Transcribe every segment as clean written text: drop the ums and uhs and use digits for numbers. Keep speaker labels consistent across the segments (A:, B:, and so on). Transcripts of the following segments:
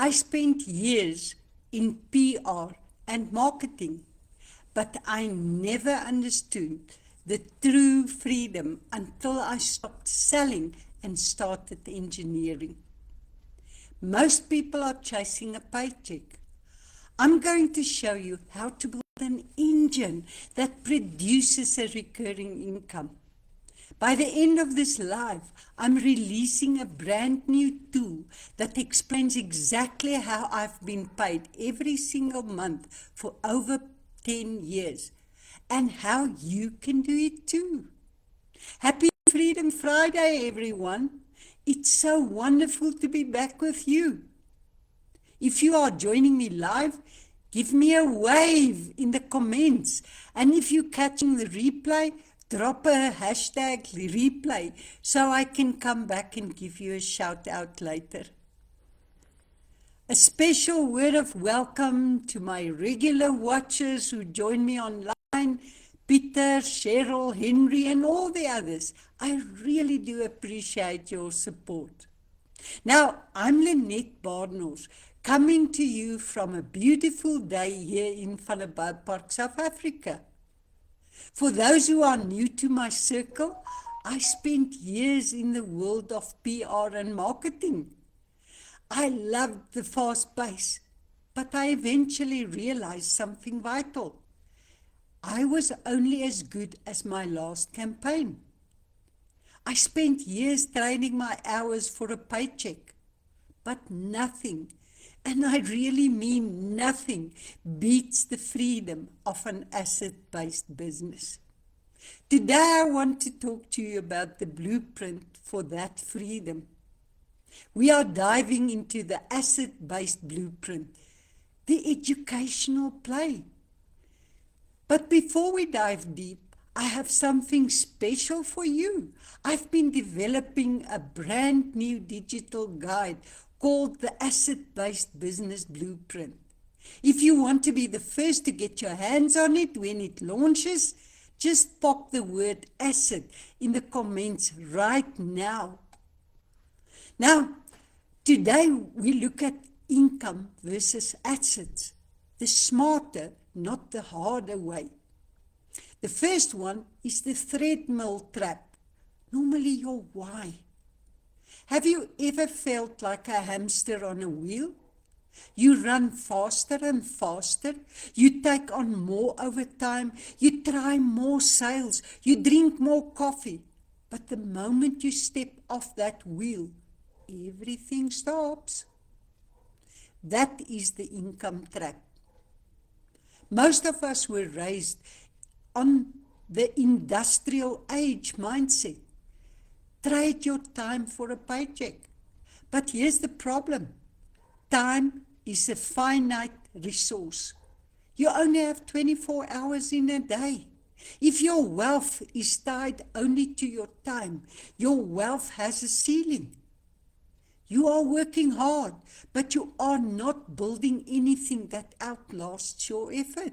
A: I spent years in PR and marketing, but I never understood the true freedom until I stopped selling and started engineering. Most people are chasing a paycheck. I'm going to show you how to build an engine that produces a recurring income. By the end of this live, I'm releasing a brand new tool that explains exactly how I've been paid every single month for over 10 years and how you can do it too. Happy Freedom Friday, everyone. It's so wonderful to be back with you. If you are joining me live, give me a wave in the comments. And if you're catching the replay, drop a hashtag replay so I can come back and give you a shout out later. A special word of welcome to my regular watchers who join me online, Peter, Cheryl, Henry, and all the others. I really do appreciate your support. Now, I'm Lynette Barnors, coming to you from a beautiful day here in Vanderbijlpark, South Africa. For those who are new to my circle, I spent years in the world of PR and marketing. I loved the fast pace, but I eventually realized something vital. I was only as good as my last campaign. I spent years trading my hours for a paycheck, but nothing, and I really mean nothing, beats the freedom of an asset-based business. Today I want to talk to you about the blueprint for that freedom. We are diving into the asset-based blueprint, the educational play. But before we dive deep, I have something special for you. I've been developing a brand new digital guide called the Asset-Based Business Blueprint. If you want to be the first to get your hands on it when it launches, just pop the word asset in the comments right now. Now, today we look at income versus assets, the smarter, not the harder way. The first one is the treadmill trap, normally your why. Have you ever felt like a hamster on a wheel? You run faster and faster, you take on more overtime, you try more sales, you drink more coffee, but the moment you step off that wheel, everything stops. That is the income trap. Most of us were raised on the industrial age mindset. Trade your time for a paycheck. But here's the problem. Time is a finite resource. You only have 24 hours in a day. If your wealth is tied only to your time, your wealth has a ceiling. You are working hard, but you are not building anything that outlasts your effort.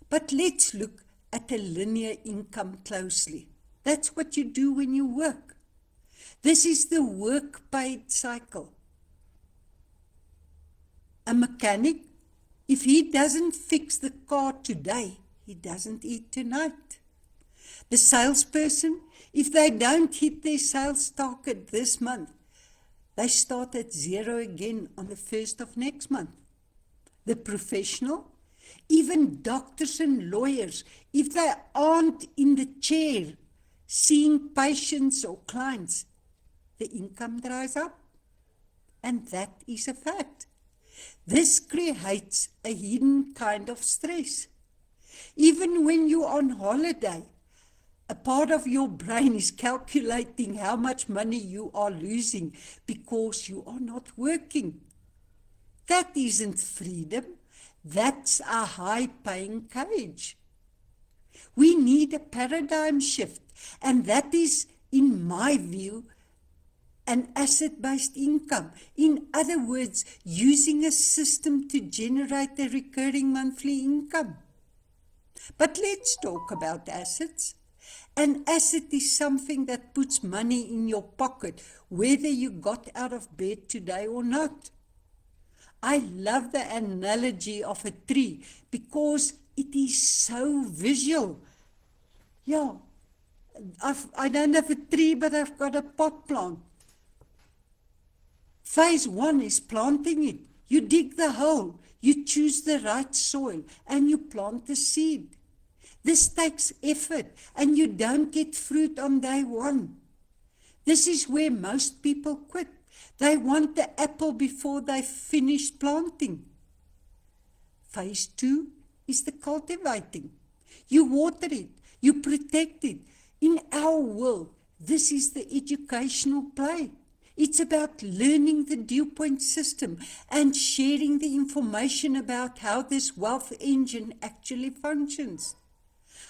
A: But let's look at a linear income closely. That's what you do when you work. This is the work-paid cycle. A mechanic, if he doesn't fix the car today, he doesn't eat tonight. The salesperson, if they don't hit their sales target this month, they start at zero again on the 1st of next month. The professional, even doctors and lawyers, if they aren't in the chair seeing patients or clients, the income dries up. And that is a fact. This creates a hidden kind of stress. Even when you're on holiday, a part of your brain is calculating how much money you are losing because you are not working. That isn't freedom. That's a high-paying cage. We need a paradigm shift, and that is, in my view, an asset-based income. In other words, using a system to generate a recurring monthly income. But let's talk about assets. An asset is something that puts money in your pocket, whether you got out of bed today or not. I love the analogy of a tree because it is so visual. Yeah, I don't have a tree, but I've got a pot plant. Phase 1 is planting it. You dig the hole, you choose the right soil, and you plant the seed. This takes effort, and you don't get fruit on day 1. This is where most people quit. They want the apple before they finish planting. Phase 2 is the cultivating. You water it, you protect it. In our world, this is the educational play. It's about learning the Dew Point system and sharing the information about how this wealth engine actually functions.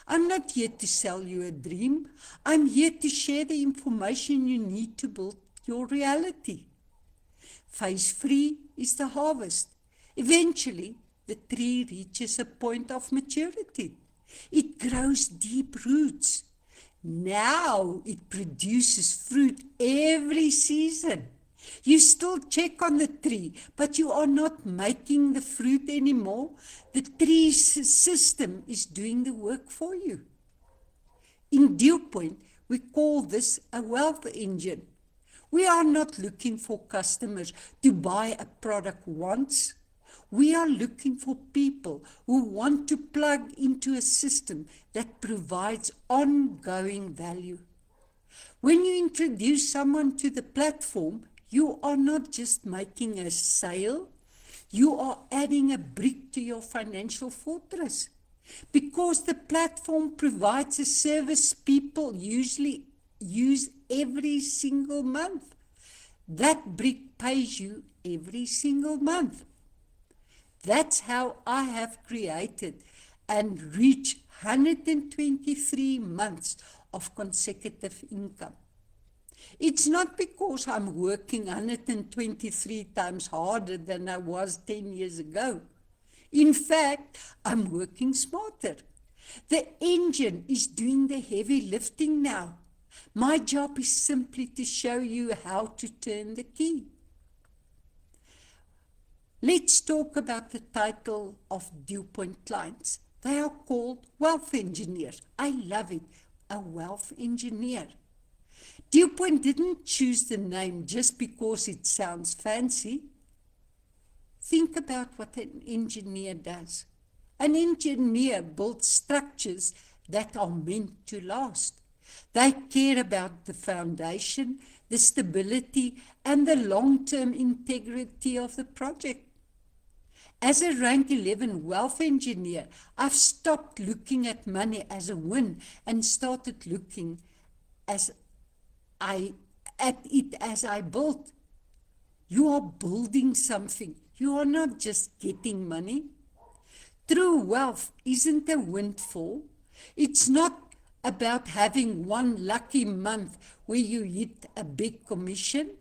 A: I'm not here to sell you a dream. I'm here to share the information you need to build your reality. Phase 3 is the harvest. Eventually, the tree reaches a point of maturity. It grows deep roots. Now it produces fruit every season. You still check on the tree, but you are not making the fruit anymore. The tree's system is doing the work for you. In Dew Point, we call this a wealth engine. We are not looking for customers to buy a product once. We are looking for people who want to plug into a system that provides ongoing value. When you introduce someone to the platform, you are not just making a sale, you are adding a brick to your financial fortress. Because the platform provides a service people usually use every single month. That brick pays you every single month. That's how I have created and reached 123 months of consecutive income. It's not because I'm working 123 times harder than I was 10 years ago. In fact, I'm working smarter. The engine is doing the heavy lifting now. My job is simply to show you how to turn the key. Let's talk about the title of Dew Point clients. They are called wealth engineers. I love it, a wealth engineer. Dew Point didn't choose the name just because it sounds fancy. Think about what an engineer does. An engineer builds structures that are meant to last. They care about the foundation, the stability, and the long-term integrity of the project. As a rank 11 wealth engineer, I've stopped looking at money as a win and started looking at it as I built. You are building something. You are not just getting money. True wealth isn't a windfall. It's not about having one lucky month where you hit a big commission.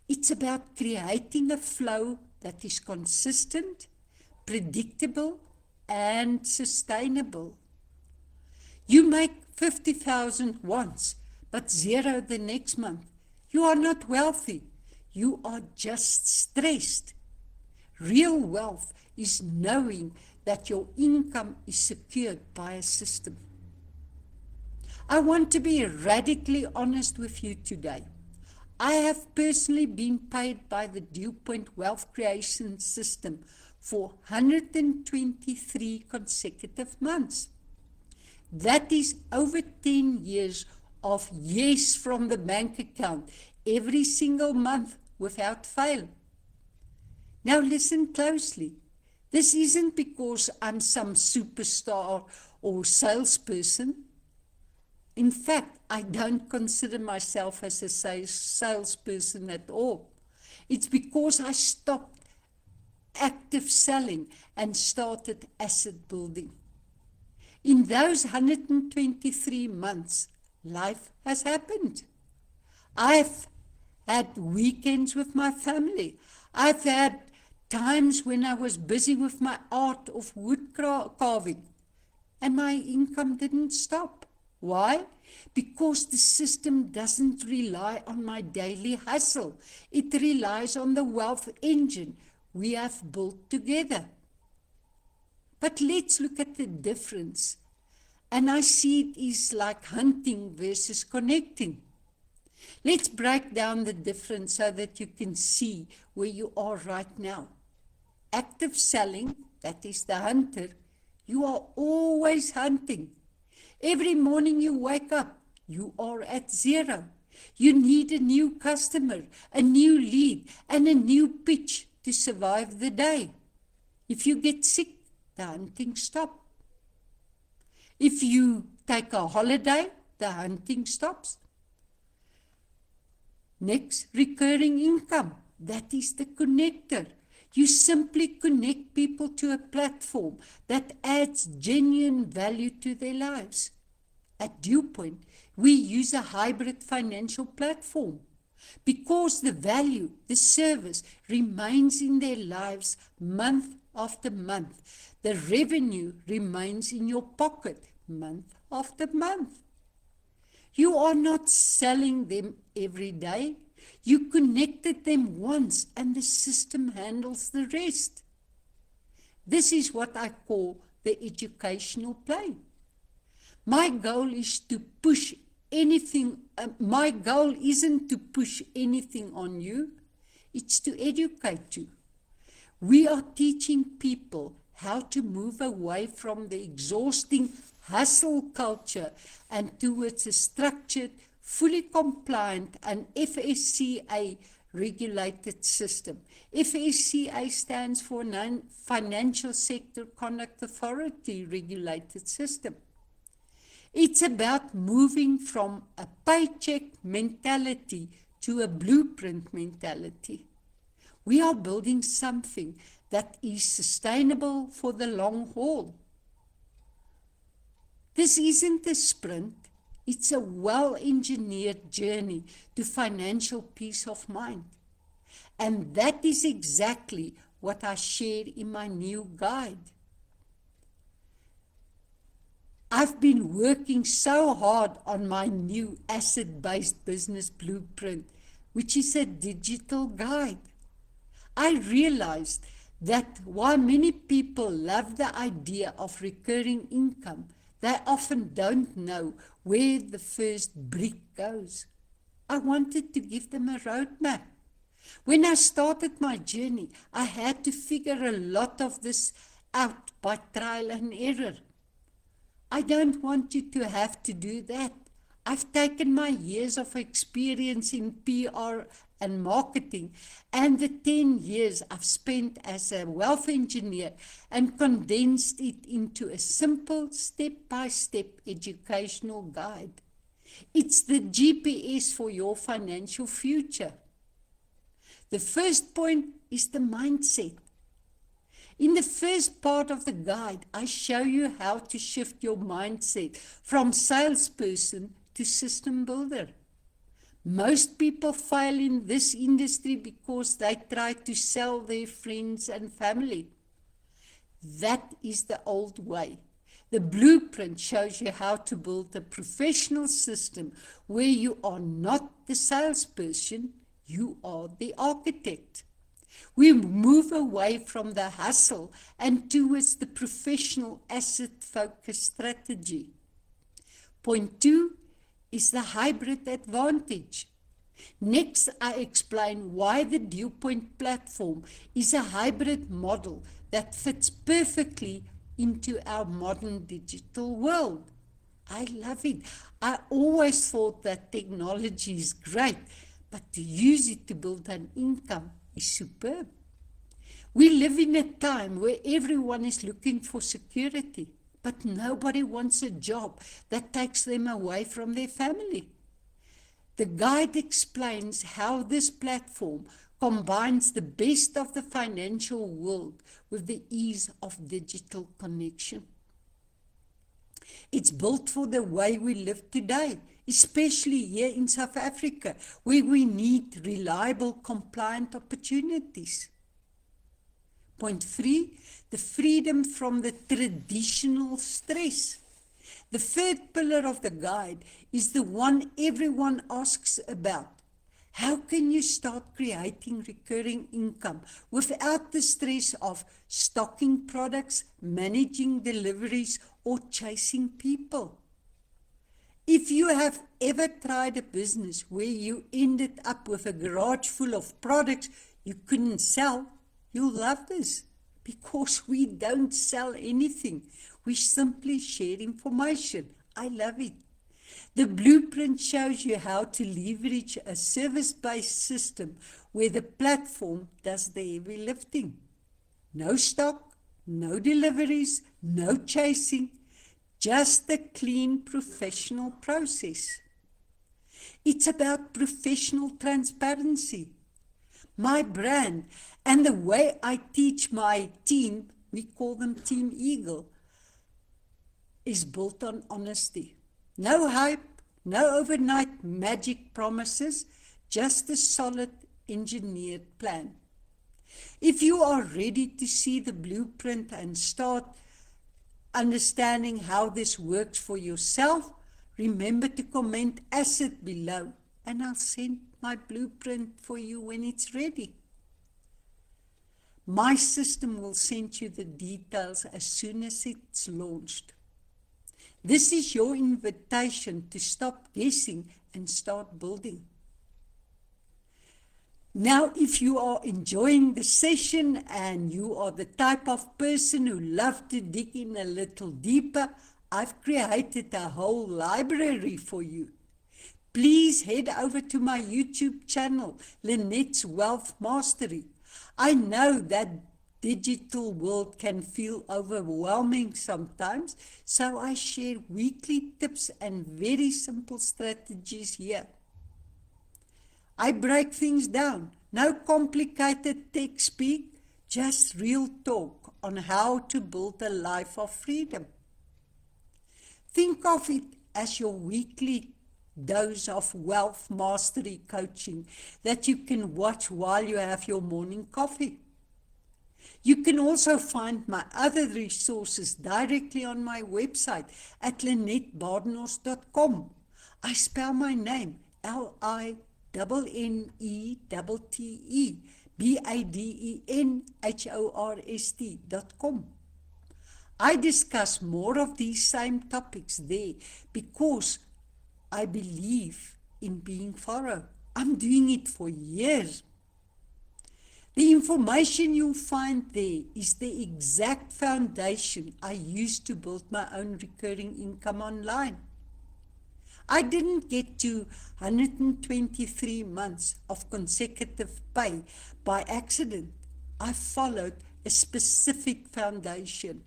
A: It's about creating a flow that is consistent, predictable, and sustainable. You make 50,000 once, but zero the next month. You are not wealthy. You are just stressed. Real wealth is knowing that your income is secured by a system. I want to be radically honest with you today. I have personally been paid by the Dew Point Wealth Creation System for 123 consecutive months. That is over 10 years of yes from the bank account every single month without fail. Now listen closely. This isn't because I'm some superstar or salesperson. In fact, I don't consider myself as a salesperson at all. It's because I stopped active selling and started asset building. In those 123 months, life has happened. I've had weekends with my family. I've had times when I was busy with my art of wood carving, and my income didn't stop. Why? Because the system doesn't rely on my daily hustle. It relies on the wealth engine, we have built together. But let's look at the difference. And I see it is like hunting versus connecting. Let's break down the difference so that you can see where you are right now. Active selling, that is the hunter, you are always hunting. Every morning you wake up, you are at zero. You need a new customer, a new lead, and a new pitch to survive the day. If you get sick, the hunting stops. If you take a holiday, the hunting stops. Next, recurring income. That is the connector. You simply connect people to a platform that adds genuine value to their lives. At DewPoint, we use a hybrid financial platform because the value, the service remains in their lives month after month. The revenue remains in your pocket month after month. You are not selling them every day. You connected them once and the system handles the rest. This is what I call the educational play. My goal is to push anything. My goal isn't to push anything on you. It's to educate you. We are teaching people how to move away from the exhausting hustle culture and towards a structured, fully compliant and FSCA regulated system. FSCA stands for Financial Sector Conduct Authority regulated system. It's about moving from a paycheck mentality to a blueprint mentality. We are building something that is sustainable for the long haul. This isn't a sprint, it's a well-engineered journey to financial peace of mind. And that is exactly what I shared in my new guide. I've been working so hard on my new asset-based business blueprint, which is a digital guide. I realized that while many people love the idea of recurring income, they often don't know where the first brick goes. I wanted to give them a roadmap. When I started my journey, I had to figure a lot of this out by trial and error. I don't want you to have to do that. I've taken my years of experience in PR and marketing and the 10 years I've spent as a wealth engineer and condensed it into a simple step-by-step educational guide. It's the GPS for your financial future. The first point is the mindset. In the first part of the guide, I show you how to shift your mindset from salesperson to system builder. Most people fail in this industry because they try to sell their friends and family. That is the old way. The blueprint shows you how to build a professional system where you are not the salesperson, you are the architect. We move away from the hustle and towards the professional asset-focused strategy. Point 2 is the hybrid advantage. Next, I explain why the DewPoint platform is a hybrid model that fits perfectly into our modern digital world. I love it. I always thought that technology is great, but to use it to build an income is superb. We live in a time where everyone is looking for security, but nobody wants a job that takes them away from their family. The guide explains how this platform combines the best of the financial world with the ease of digital connection. It's built for the way we live today, especially here in South Africa, where we need reliable, compliant opportunities. Point 3, the freedom from the traditional stress. The third pillar of the guide is the one everyone asks about, How can you start creating recurring income without the stress of stocking products, managing deliveries, or chasing people? If you have ever tried a business where you ended up with a garage full of products you couldn't sell, you'll love this, because we don't sell anything. We simply share information. I love it. The blueprint shows you how to leverage a service-based system where the platform does the heavy lifting. No stock, no deliveries, no chasing, just a clean professional process. It's about professional transparency. My brand and the way I teach my team, we call them Team Eagle, is built on honesty. No hype, no overnight magic promises, just a solid engineered plan. If you are ready to see the blueprint and start understanding how this works for yourself, remember to comment asset below and I'll send my blueprint for you when it's ready. My system will send you the details as soon as it's launched. This is your invitation to stop guessing and start building. Now, if you are enjoying the session and you are the type of person who loves to dig in a little deeper, I've created a whole library for you. Please head over to my YouTube channel, Lynette's Wealth Mastery. I know that digital world can feel overwhelming sometimes, so I share weekly tips and very simple strategies here. I break things down, no complicated tech speak, just real talk on how to build a life of freedom. Think of it as your weekly dose of wealth mastery coaching that you can watch while you have your morning coffee. You can also find my other resources directly on my website at lynettebadenhorst.com. I spell my name LINNETTEBADENHORST.com. I discuss more of these same topics there because I believe in being thorough. I'm doing it for years. The information you'll find there is the exact foundation I used to build my own recurring income online. I didn't get to 123 months of consecutive pay by accident. I followed a specific foundation.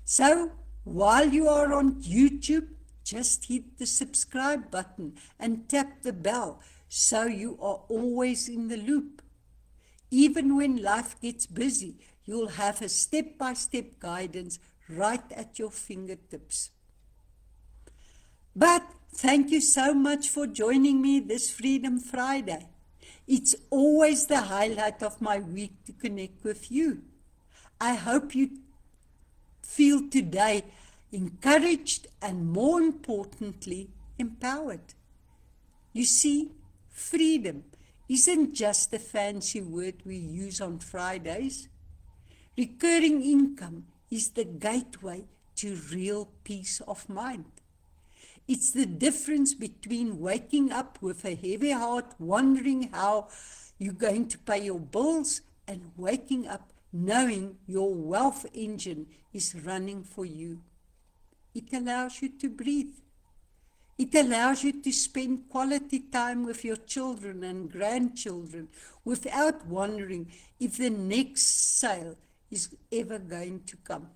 A: So, while you are on YouTube, just hit the subscribe button and tap the bell so you are always in the loop. Even when life gets busy, you'll have a step-by-step guidance right at your fingertips. But thank you so much for joining me this Freedom Friday. It's always the highlight of my week to connect with you. I hope you feel today encouraged and, more importantly, empowered. You see, freedom isn't just a fancy word we use on Fridays. Recurring income is the gateway to real peace of mind. It's the difference between waking up with a heavy heart, wondering how you're going to pay your bills, and waking up knowing your wealth engine is running for you. It allows you to breathe. It allows you to spend quality time with your children and grandchildren without wondering if the next sale is ever going to come.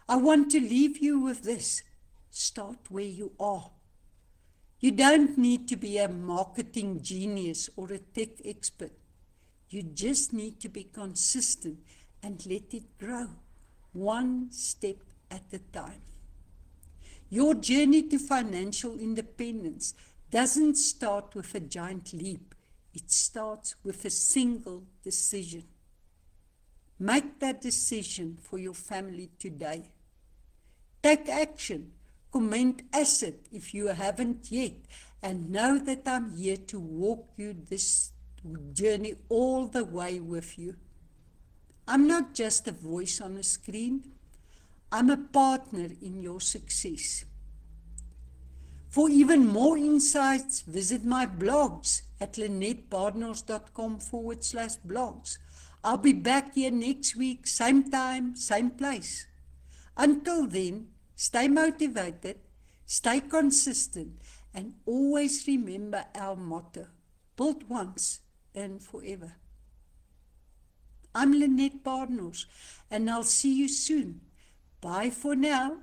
A: I want to leave you with this. Start where you are. You don't need to be a marketing genius or a tech expert. You just need to be consistent and let it grow, one step at a time. Your journey to financial independence doesn't start with a giant leap. It starts with a single decision. Make that decision for your family today. Take action. Comment asset if you haven't yet. and know that I'm here to walk you this journey all the way with you. I'm not just a voice on a screen, I'm a partner in your success. For even more insights, visit my blogs at lynettebarnels.com/blogs. I'll be back here next week, same time, same place. Until then, stay motivated, stay consistent, and always remember our motto, build once and forever. I'm Lynette Barnels, and I'll see you soon. Bye for now.